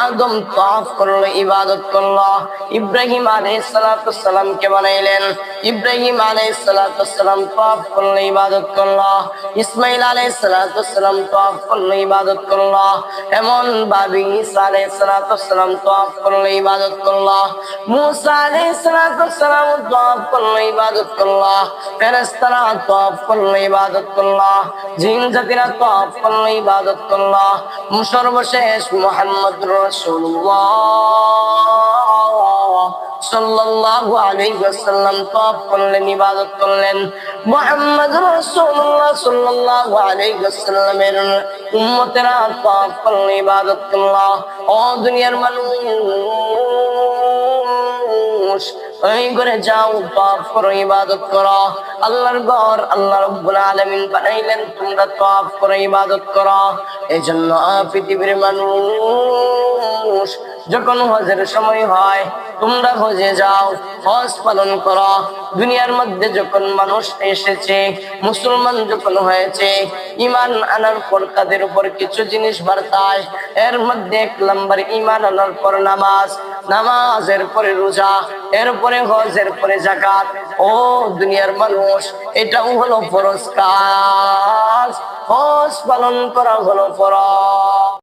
আদম তওয়াফ করলো, ইবাদত করলো। ইব্রাহিম আলাইহিস সালাতু সালামকে বানাইলেন, ইব্রাহিম আলাইহিস সালাতু সালাম তওয়াফ করলো, ইবাদত করলো। ইসমাইল আলাইহিস সালাতু সালাম তওয়াফ করলো, ইবাদত করলো। এমন ভাবে ঈসা আলাইহিস সালাতু সালাম তওয়াফ করলো, ইবাদত করলো। মুসা আলাইহিস সালাতু সালাম তওয়াফ করলো, ইবাদত করলো। ফেরেশতারা তওয়াফ করলো, ইবাদত করলো। জিন জাতিরা তওয়াফ করলো, ইবাদত করলো। সর্বশেষ মুহাম্মদুর রাসূলুল্লাহ সাল্লাল্লাহু আলাইহি ওয়াসাল্লাম তওয়াফ করলেন, ইবাদত করলেন। মুহাম্মদুর রাসূলুল্লাহ সাল্লাল্লাহু আলাইহি ওয়াসাল্লামের উম্মতেরা তওয়াফ করলো, ইবাদত করলো। ও দুনিয়ার মানুষ, ওই ঘরে যাও, তওয়াফ করো, ইবাদত করো। আল্লাহর ঘর আল্লাহ রাব্বুল আলামিন বানাইলেন, তোমরা তওয়াফ করো, ইবাদত করো। এজন্য পৃথিবীর মানুষ, যখন হজের সময় হয় তোমরা হজে যাও, হজ পালন করো। দুনিয়ার মধ্যে যখন মানুষ এসেছে, মুসলমান যখন হয়েছে, ঈমান আনার পর তাদের উপর কিছু জিনিস বার্তায়। এর মধ্যে 1 নম্বর ঈমান আনার পর নামাজ, নামাজের পরে রোজা, এরপরে হজ, এরপরে যাকাত। ও দুনিয়ার মানুষ, এটাও হলো ফরজ কাজ। হজ পালন করা হলো ফরজ।